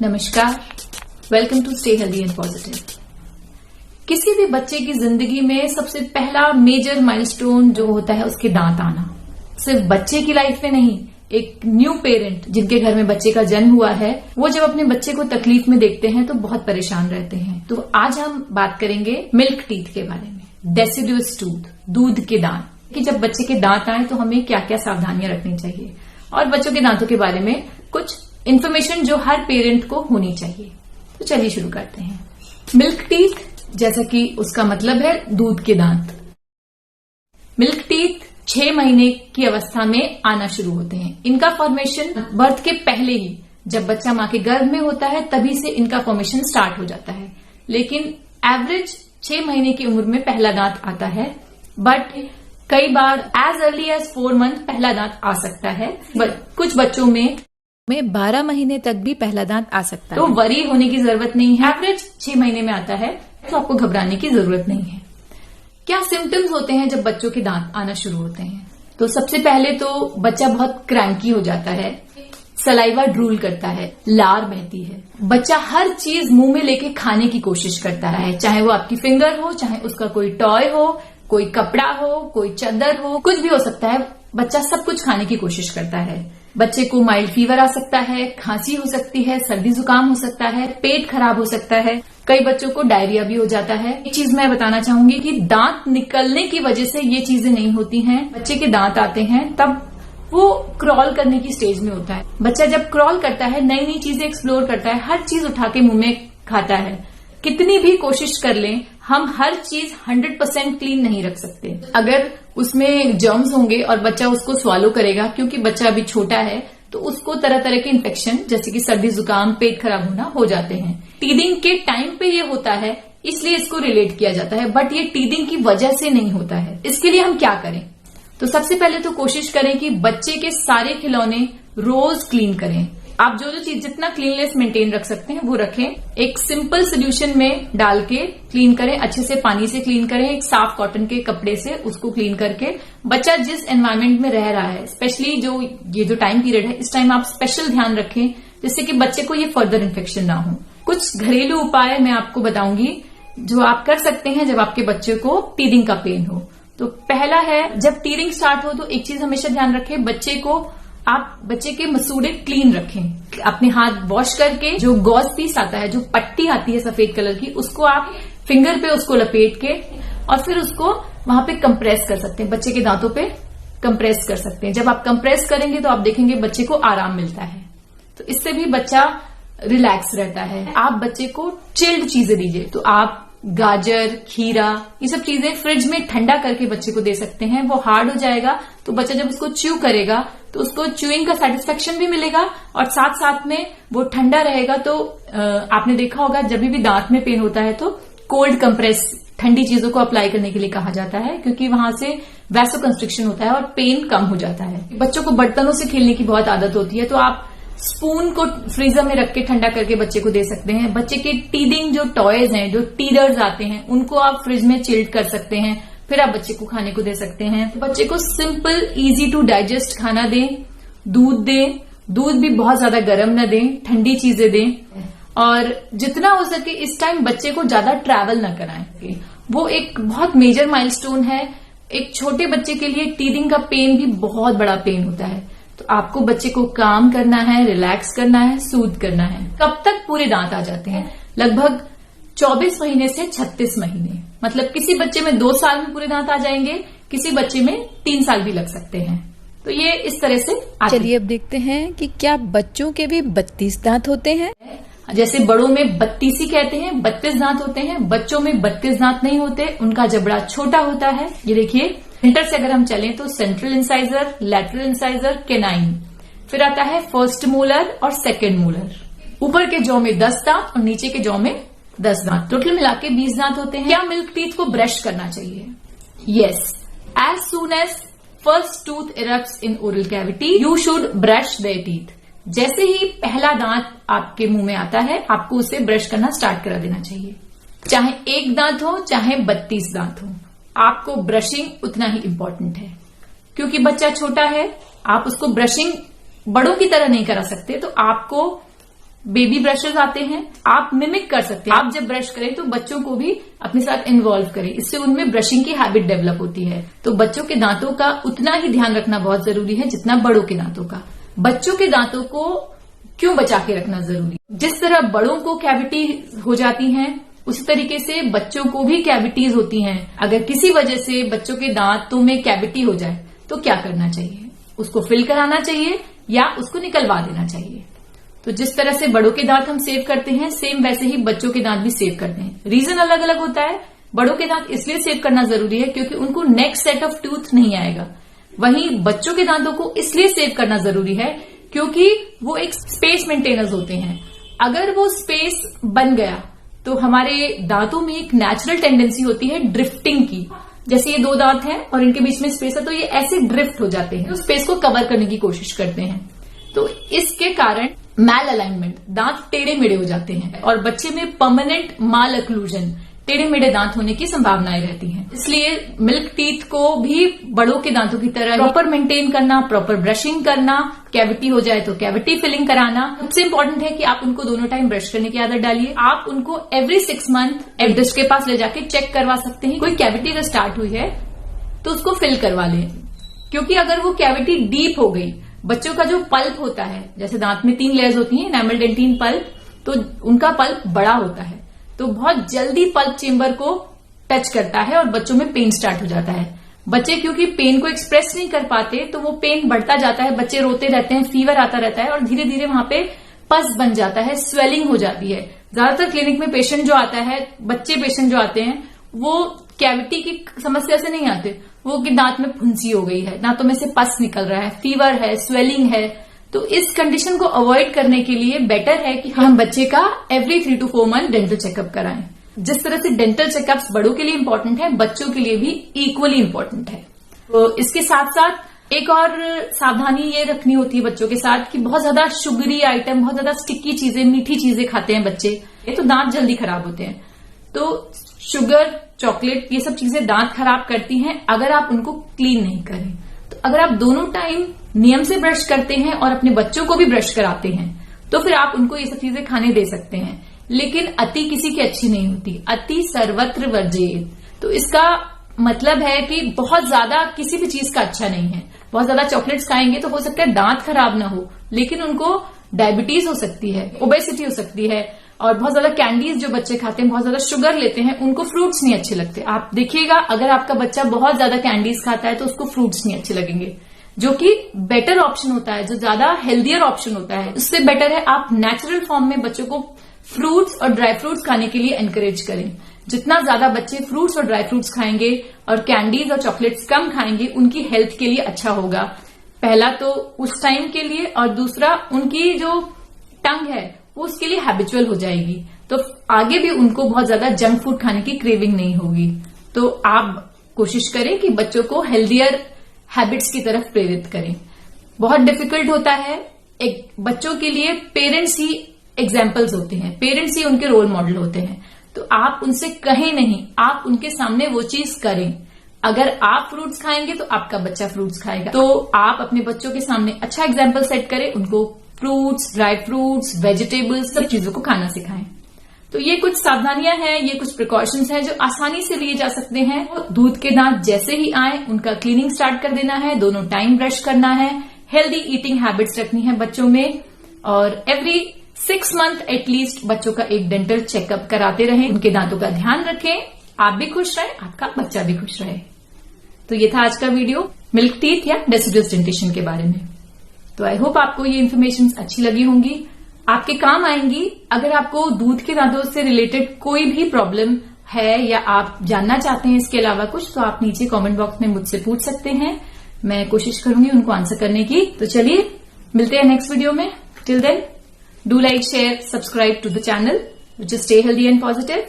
नमस्कार, welcome to stay healthy and positive. किसी भी बच्चे की जिंदगी में सबसे पहला मेजर माइलस्टोन जो होता है उसके दांत आना। सिर्फ बच्चे की लाइफ में नहीं, एक न्यू पेरेंट जिनके घर में बच्चे का जन्म हुआ है, वो जब अपने बच्चे को तकलीफ में देखते हैं तो बहुत परेशान रहते हैं। तो आज हम बात करेंगे मिल्क टीथ के बारे में, डेसिडुअस टूथ, दूध के दांत, कि जब बच्चे के दांत आए तो हमें क्या क्या सावधानियां रखनी चाहिए और बच्चों के दांतों के बारे में कुछ इन्फॉर्मेशन जो हर पेरेंट को होनी चाहिए। तो चलिए शुरू करते हैं। मिल्क टीथ, जैसा कि उसका मतलब है दूध के दांत। मिल्क टीथ 6 महीने की अवस्था में आना शुरू होते हैं। इनका फॉर्मेशन बर्थ के पहले ही, जब बच्चा मां के गर्भ में होता है तभी से इनका फॉर्मेशन स्टार्ट हो जाता है। लेकिन एवरेज 6 महीने की उम्र में पहला दांत आता है, बट कई बार एज अर्ली एज 4 मंथ पहला दांत आ सकता है। कुछ बच्चों में 12 महीने तक भी पहला दांत आ सकता है। तो वरी होने की जरूरत नहीं है। एवरेज 6 महीने में आता है तो आपको घबराने की जरूरत नहीं है। क्या सिम्टम्स होते हैं जब बच्चों के दांत आना शुरू होते हैं? तो सबसे पहले तो बच्चा बहुत क्रैंकी हो जाता है, सलाइवा ड्रूल करता है, लार बहती है, बच्चा हर चीज मुंह में लेके खाने की कोशिश करता है, चाहे वो आपकी फिंगर हो, चाहे उसका कोई टॉय हो, कोई कपड़ा हो, कोई चादर हो, कुछ भी हो सकता है। बच्चा सब कुछ खाने की कोशिश करता है। बच्चे को माइल्ड फीवर आ सकता है, खांसी हो सकती है, सर्दी जुकाम हो सकता है, पेट खराब हो सकता है, कई बच्चों को डायरिया भी हो जाता है। एक चीज मैं बताना चाहूंगी कि दांत निकलने की वजह से ये चीजें नहीं होती हैं। बच्चे के दांत आते हैं तब वो क्रॉल करने की स्टेज में होता है। बच्चा जब क्रॉल करता है, नई नई चीजें एक्सप्लोर करता है, हर चीज उठा के मुंह में खाता है। कितनी भी कोशिश कर लें, हम हर चीज 100% क्लीन नहीं रख सकते। अगर उसमें जर्म्स होंगे और बच्चा उसको स्वालो करेगा, क्योंकि बच्चा अभी छोटा है, तो उसको तरह तरह के इन्फेक्शन जैसे कि सर्दी जुकाम, पेट खराब होना हो जाते हैं। टीदिंग के टाइम पे ये होता है, इसलिए इसको रिलेट किया जाता है, बट ये टीदिंग की वजह से नहीं होता है। इसके लिए हम क्या करें? तो सबसे पहले तो कोशिश करें कि बच्चे के सारे खिलौने रोज क्लीन करें। आप जो चीज जितना क्लीननेस मेंटेन रख सकते हैं वो रखें। एक सिंपल सोल्यूशन में डाल के क्लीन करें, अच्छे से पानी से क्लीन करें, एक साफ कॉटन के कपड़े से उसको क्लीन करके। बच्चा जिस एनवायरमेंट में रह रहा है, स्पेशली ये जो टाइम पीरियड है, इस टाइम आप स्पेशल ध्यान रखें जिससे कि बच्चे को ये फर्दर इन्फेक्शन ना हो। कुछ घरेलू उपाय मैं आपको बताऊंगी जो आप कर सकते हैं जब आपके बच्चे को टीदिंग का पेन हो। तो पहला है, जब टीदिंग स्टार्ट हो तो एक चीज हमेशा ध्यान रखें, आप बच्चे के मसूड़े क्लीन रखें। अपने हाथ वॉश करके जो गॉज पीस आता है, जो पट्टी आती है सफेद कलर की, उसको आप फिंगर पे उसको लपेट के और फिर उसको वहां पे कंप्रेस कर सकते हैं, बच्चे के दांतों पे कंप्रेस कर सकते हैं। जब आप कंप्रेस करेंगे तो आप देखेंगे बच्चे को आराम मिलता है, तो इससे भी बच्चा रिलैक्स रहता है। आप बच्चे को चिल्ड चीजें दीजिए, तो आप गाजर, खीरा, ये सब चीजें फ्रिज में ठंडा करके बच्चे को दे सकते हैं। वो हार्ड हो जाएगा तो बच्चा जब उसको च्यू करेगा तो उसको च्यूइंग का सेटिस्फेक्शन भी मिलेगा और साथ साथ में वो ठंडा रहेगा। तो आपने देखा होगा जब भी दांत में पेन होता है तो कोल्ड कंप्रेस, ठंडी चीजों को अप्लाई करने के लिए कहा जाता है, क्योंकि वहां से वैसोकंस्ट्रिक्शन होता है और पेन कम हो जाता है। बच्चों को बर्तनों से खेलने की बहुत आदत होती है, तो आप स्पून को फ्रीजर में रख के ठंडा करके बच्चे को दे सकते हैं। बच्चे के टीदिंग जो टॉयज हैं, जो टीदर्स आते हैं, उनको आप फ्रिज में चिल्ड कर सकते हैं, फिर आप बच्चे को खाने को दे सकते हैं। बच्चे को सिंपल इजी टू डाइजेस्ट खाना दें, दूध दें, दूध भी बहुत ज्यादा गर्म न दें, ठंडी चीजें दें, और जितना हो सके इस टाइम बच्चे को ज्यादा ट्रैवल न कराएं। वो एक बहुत मेजर माइलस्टोन है। एक छोटे बच्चे के लिए टीदिंग का पेन भी बहुत बड़ा पेन होता है, तो आपको बच्चे को काम करना है, रिलैक्स करना है, सूद करना है। कब तक पूरे दांत आ जाते हैं? लगभग 24 महीने से 36 महीने। मतलब किसी बच्चे में 2 साल में पूरे दांत आ जाएंगे, किसी बच्चे में 3 साल भी लग सकते हैं। तो ये इस तरह से चलिए अब देखते हैं कि क्या बच्चों के भी 32 दांत होते हैं। जैसे बड़ों में 32 ही कहते हैं, 32 दांत होते हैं। बच्चों में 32 दांत नहीं होते, उनका जबड़ा छोटा होता है। ये देखिए, सेंटर से अगर हम चलें तो central incisor, lateral incisor, canine, फिर आता है फर्स्ट मोलर और सेकेंड मोलर। ऊपर के जॉ में 10 दांत और नीचे के जॉ में 10 दांत, टोटल मिला के 20 दांत होते हैं। क्या मिल्क टीथ को ब्रश करना चाहिए? Yes, as soon as first tooth erupts in oral cavity you should brush their teeth. जैसे ही पहला दांत आपके मुंह में आता है, आपको उसे ब्रश करना स्टार्ट करा देना चाहिए। चाहे 1 दांत हो, चाहे 32 दांत हो, आपको ब्रशिंग उतना ही इम्पोर्टेंट है। क्योंकि बच्चा छोटा है, आप उसको ब्रशिंग बड़ों की तरह नहीं करा सकते, तो आपको बेबी ब्रशेस आते हैं, आप मिमिक कर सकते हैं। आप जब ब्रश करें तो बच्चों को भी अपने साथ इन्वॉल्व करें, इससे उनमें ब्रशिंग की हैबिट डेवलप होती है। तो बच्चों के दांतों का उतना ही ध्यान रखना बहुत जरूरी है जितना बड़ों के दांतों का। बच्चों के दांतों को क्यों बचा के रखना जरूरी? जिस तरह बड़ों को कैविटी हो जाती हैं, उसी तरीके से बच्चों को भी कैविटीज होती हैं। अगर किसी वजह से बच्चों के दांतों में कैविटी हो जाए तो क्या करना चाहिए? उसको फिल कराना चाहिए या उसको निकलवा देना चाहिए। तो जिस तरह से बड़ों के दांत हम सेव करते हैं, सेम वैसे ही बच्चों के दांत भी सेव करते हैं। रीजन अलग अलग होता है। बड़ों के दांत इसलिए सेव करना जरूरी है क्योंकि उनको नेक्स्ट सेट ऑफ टूथ नहीं आएगा। वहीं बच्चों के दांतों को इसलिए सेव करना जरूरी है क्योंकि वो एक स्पेस मेंटेनर्स होते हैं। अगर वो स्पेस बन गया तो हमारे दांतों में एक नेचुरल टेंडेंसी होती है ड्रिफ्टिंग की। जैसे ये दो दांत हैं और इनके बीच में स्पेस है तो ये ऐसे ड्रिफ्ट हो जाते हैं, तो स्पेस को कवर करने की कोशिश करते हैं। तो इसके कारण मैल अलाइनमेंट, दांत टेढ़े मेढ़े हो जाते हैं और बच्चे में परमानेंट माल अक्लूजन, टेढ़े मेढ़े दांत होने की संभावनाएं रहती हैं। इसलिए मिल्क टीथ को भी बड़ों के दांतों की तरह प्रॉपर मेंटेन करना, प्रॉपर ब्रशिंग करना, कैविटी हो जाए तो कैविटी फिलिंग कराना। सबसे इंपॉर्टेंट है कि आप उनको दोनों टाइम ब्रश करने की आदत डालिए। आप उनको एवरी 6 मंथ डेंटिस्ट के पास ले जाके चेक करवा सकते हैं। कोई कैविटी अगर स्टार्ट हुई है तो उसको फिल करवा लें, क्योंकि अगर वो कैविटी डीप हो गई, बच्चों का जो पल्प होता है, जैसे दांत में 3 लेयर्स होती हैं, एनामल, डेंटिन, पल्प, तो उनका पल्प बड़ा होता है तो बहुत जल्दी पल्प चेम्बर को टच करता है और बच्चों में पेन स्टार्ट हो जाता है। बच्चे क्योंकि पेन को एक्सप्रेस नहीं कर पाते तो वो पेन बढ़ता जाता है, बच्चे रोते रहते हैं, फीवर आता रहता है और धीरे धीरे वहां पे पस बन जाता है, स्वेलिंग हो जाती है। ज्यादातर क्लिनिक में पेशेंट जो आता है, बच्चे पेशेंट जो आते हैं, वो कैविटी की समस्या से नहीं आते, वो कि दांत में फुंसी हो गई है, दांतों में से पस निकल रहा है, फीवर है, स्वेलिंग है। तो इस कंडीशन को अवॉइड करने के लिए बेटर है कि हम बच्चे का every 3 to 4 month dental checkup कराएं। जिस तरह से डेंटल चेकअप्स बड़ों के लिए इंपॉर्टेंट है, बच्चों के लिए भी इक्वली इंपॉर्टेंट है। तो इसके साथ साथ एक और सावधानी ये रखनी होती है बच्चों के साथ कि बहुत ज्यादा शुगरी आइटम, बहुत ज्यादा स्टिकी चीजें, मीठी चीजें खाते हैं बच्चे, ये तो दांत जल्दी खराब होते हैं। तो शुगर, चॉकलेट, ये सब चीजें दांत खराब करती हैं अगर आप उनको क्लीन नहीं करें। तो अगर आप दोनों टाइम नियम से ब्रश करते हैं और अपने बच्चों को भी ब्रश कराते हैं तो फिर आप उनको ये सब चीजें खाने दे सकते हैं। लेकिन अति किसी की अच्छी नहीं होती, अति सर्वत्र वर्जेत। तो इसका मतलब है कि बहुत ज्यादा किसी भी चीज का अच्छा नहीं है। बहुत ज्यादा चॉकलेट्स खाएंगे तो हो सकता है दांत खराब ना हो, लेकिन उनको डायबिटीज हो सकती है, ओबेसिटी हो सकती है। और बहुत ज्यादा कैंडीज जो बच्चे खाते हैं, बहुत ज्यादा शुगर लेते हैं, उनको फ्रूट्स नहीं अच्छे लगते। आप देखिएगा अगर आपका बच्चा बहुत ज्यादा कैंडीज खाता है तो उसको फ्रूट्स नहीं अच्छे लगेंगे, जो कि बेटर ऑप्शन होता है, जो ज्यादा हेल्दियर ऑप्शन होता है। उससे बेटर है आप नेचुरल फॉर्म में बच्चों को फ्रूट्स और ड्राई फ्रूट्स खाने के लिए एनकरेज करें। जितना ज्यादा बच्चे फ्रूट्स और ड्राई फ्रूट्स खाएंगे और कैंडीज और चॉकलेट्स कम खाएंगे, उनकी हेल्थ के लिए अच्छा होगा। पहला तो उस टाइम के लिए, और दूसरा उनकी जो टंग है वो उसके लिए हैबिचुअल हो जाएगी, तो आगे भी उनको बहुत ज्यादा जंक फूड खाने की क्रेविंग नहीं होगी। तो आप कोशिश करें कि बच्चों को हेल्दियर हैबिट्स की तरफ प्रेरित करें। बहुत डिफिकल्ट होता है, एक बच्चों के लिए पेरेंट्स ही एग्जाम्पल्स होते हैं, पेरेंट्स ही उनके रोल मॉडल होते हैं। तो आप उनसे कहें नहीं, आप उनके सामने वो चीज करें। अगर आप फ्रूट्स खाएंगे तो आपका बच्चा फ्रूट्स खाएगा। तो आप अपने बच्चों के सामने अच्छा एग्जाम्पल सेट करें, उनको फ्रूट्स, ड्राई फ्रूट्स, वेजिटेबल्स, सब चीजों को खाना सिखाएं। तो ये कुछ सावधानियां हैं, ये कुछ प्रिकॉशंस हैं जो आसानी से लिए जा सकते हैं। दूध के दांत जैसे ही आए उनका क्लीनिंग स्टार्ट कर देना है, दोनों टाइम ब्रश करना है, हेल्दी ईटिंग हैबिट्स रखनी है बच्चों में, और एवरी 6 मंथ एटलीस्ट बच्चों का एक डेंटल चेकअप कराते रहें। उनके दांतों का ध्यान रखें, आप भी खुश रहे, आपका बच्चा भी खुश रहे। तो ये था आज का वीडियो मिल्क टीथ या डेसिडुअस डेंटिशन के बारे में। तो आई होप आपको ये इन्फॉर्मेशन अच्छी लगी होंगी, आपके काम आएंगी। अगर आपको दूध के दांतों से रिलेटेड कोई भी प्रॉब्लम है या आप जानना चाहते हैं इसके अलावा कुछ, तो आप नीचे कमेंट बॉक्स में मुझसे पूछ सकते हैं, मैं कोशिश करूंगी उनको आंसर करने की। तो चलिए मिलते हैं नेक्स्ट वीडियो में। Till then do like, share, subscribe to the channel, which is stay healthy and positive.